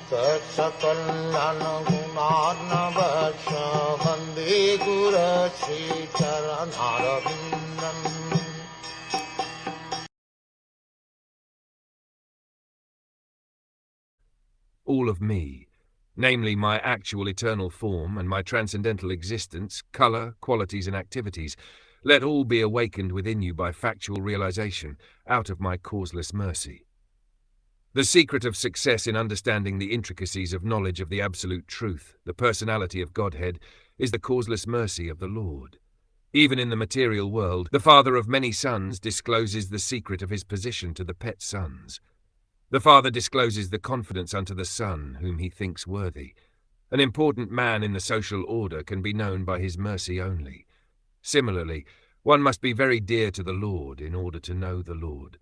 Saksakallan gunarnavasya Vande Guru Sri Charanaravindan. All of me, namely my actual eternal form and my transcendental existence, color, qualities and activities, let all be awakened within you by factual realization out of my causeless mercy. The secret of success in understanding the intricacies of knowledge of the absolute truth, the personality of Godhead, is the causeless mercy of the Lord. Even in the material world, the father of many sons discloses the secret of his position to the pet sons. The father discloses the confidence unto the son whom he thinks worthy. An important man in the social order can be known by his mercy only. Similarly, one must be very dear to the Lord in order to know the Lord.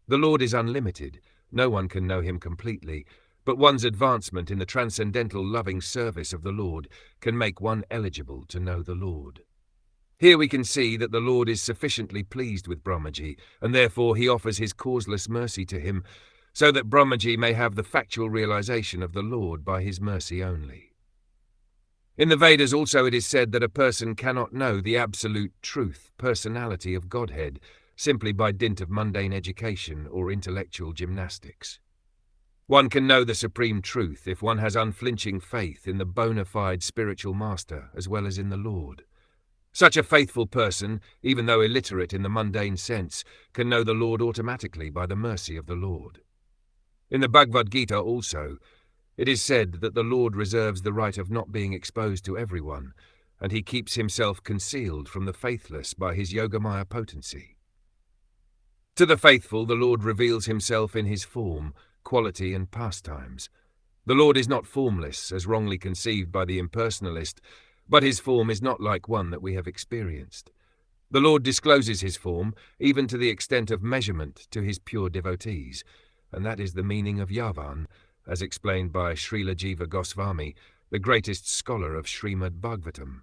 The Lord is unlimited, no one can know him completely, but one's advancement in the transcendental loving service of the Lord can make one eligible to know the Lord. Here we can see that the Lord is sufficiently pleased with Brahmaji, and therefore he offers his causeless mercy to him, so that Brahmaji may have the factual realization of the Lord by his mercy only. In the Vedas also it is said that a person cannot know the absolute truth, personality of Godhead, simply by dint of mundane education or intellectual gymnastics. One can know the supreme truth if one has unflinching faith in the bona fide spiritual master as well as in the Lord. Such a faithful person, even though illiterate in the mundane sense, can know the Lord automatically by the mercy of the Lord. In the Bhagavad Gita also, it is said that the Lord reserves the right of not being exposed to everyone, and he keeps himself concealed from the faithless by his Yogamaya potency. To the faithful, the Lord reveals himself in his form, quality, and pastimes. The Lord is not formless, as wrongly conceived by the impersonalist, but his form is not like one that we have experienced. The Lord discloses his form, even to the extent of measurement, to his pure devotees, and that is the meaning of Yavan, as explained by Srila Jiva Goswami, the greatest scholar of Srimad Bhagwatam.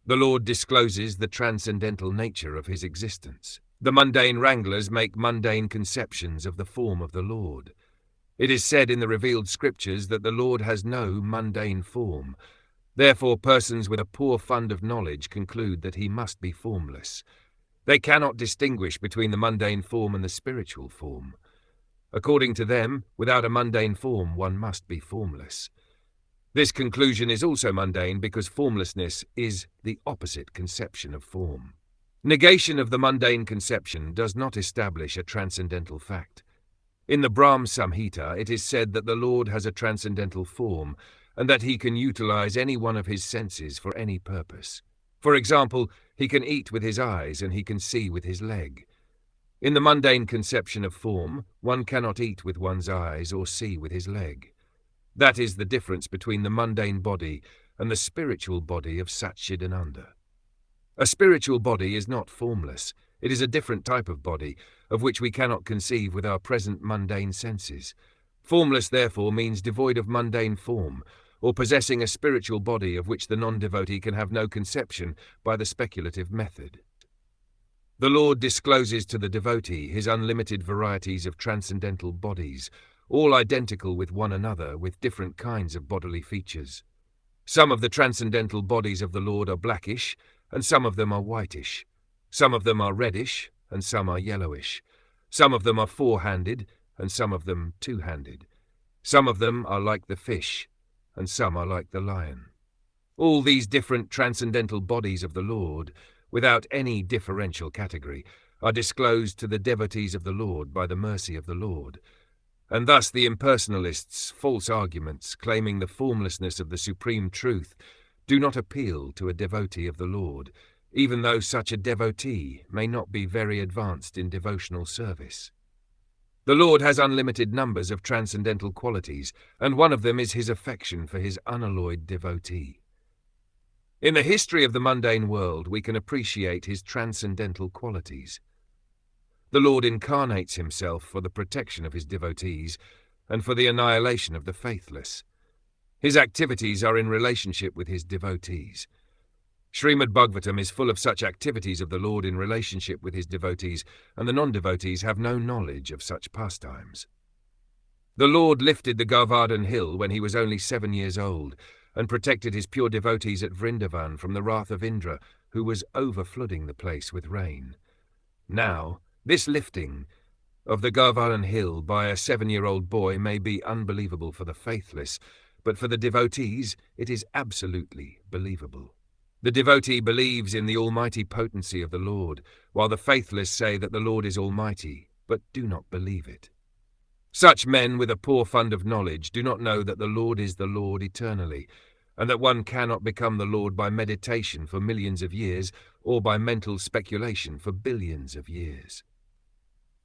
The Lord discloses the transcendental nature of his existence. The mundane wranglers make mundane conceptions of the form of the Lord. It is said in the revealed scriptures that the Lord has no mundane form. Therefore persons with a poor fund of knowledge conclude that he must be formless. They cannot distinguish between the mundane form and the spiritual form. According to them, without a mundane form, one must be formless. This conclusion is also mundane because formlessness is the opposite conception of form. Negation of the mundane conception does not establish a transcendental fact. In the Brahm Samhita, it is said that the Lord has a transcendental form and that he can utilize any one of his senses for any purpose. For example, he can eat with his eyes and he can see with his leg. In the mundane conception of form, one cannot eat with one's eyes or see with his leg. That is the difference between the mundane body and the spiritual body of Satchidananda. A spiritual body is not formless. It is a different type of body, of which we cannot conceive with our present mundane senses. Formless, therefore, means devoid of mundane form, or possessing a spiritual body of which the non-devotee can have no conception by the speculative method. The Lord discloses to the devotee his unlimited varieties of transcendental bodies, all identical with one another with different kinds of bodily features. Some of the transcendental bodies of the Lord are blackish, and some of them are whitish. Some of them are reddish, and some are yellowish. Some of them are four-handed, and some of them two-handed. Some of them are like the fish, and some are like the lion. All these different transcendental bodies of the Lord, without any differential category, are disclosed to the devotees of the Lord by the mercy of the Lord. And thus the impersonalists' false arguments claiming the formlessness of the supreme truth do not appeal to a devotee of the Lord, even though such a devotee may not be very advanced in devotional service. The Lord has unlimited numbers of transcendental qualities, and one of them is his affection for his unalloyed devotee. In the history of the mundane world, we can appreciate his transcendental qualities. The Lord incarnates himself for the protection of his devotees and for the annihilation of the faithless. His activities are in relationship with his devotees. Srimad Bhagwatam is full of such activities of the Lord in relationship with his devotees, and the non-devotees have no knowledge of such pastimes. The Lord lifted the Govardhan hill when he was only 7 years old, and protected his pure devotees at Vrindavan from the wrath of Indra, who was overflooding the place with rain. Now, this lifting of the Govardhan hill by a 7-year-old boy may be unbelievable for the faithless, but for the devotees it is absolutely believable. The devotee believes in the almighty potency of the Lord, while the faithless say that the Lord is almighty, but do not believe it. Such men with a poor fund of knowledge do not know that the Lord is the Lord eternally, and that one cannot become the Lord by meditation for millions of years or by mental speculation for billions of years.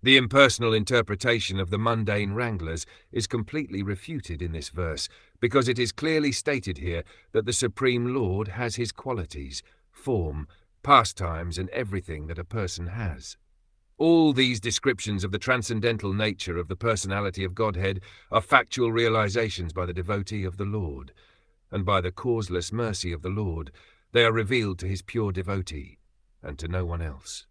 The impersonal interpretation of the mundane wranglers is completely refuted in this verse, because it is clearly stated here that the Supreme Lord has his qualities, form, pastimes, and everything that a person has. All these descriptions of the transcendental nature of the personality of Godhead are factual realizations by the devotee of the Lord, and by the causeless mercy of the Lord, they are revealed to his pure devotee, and to no one else.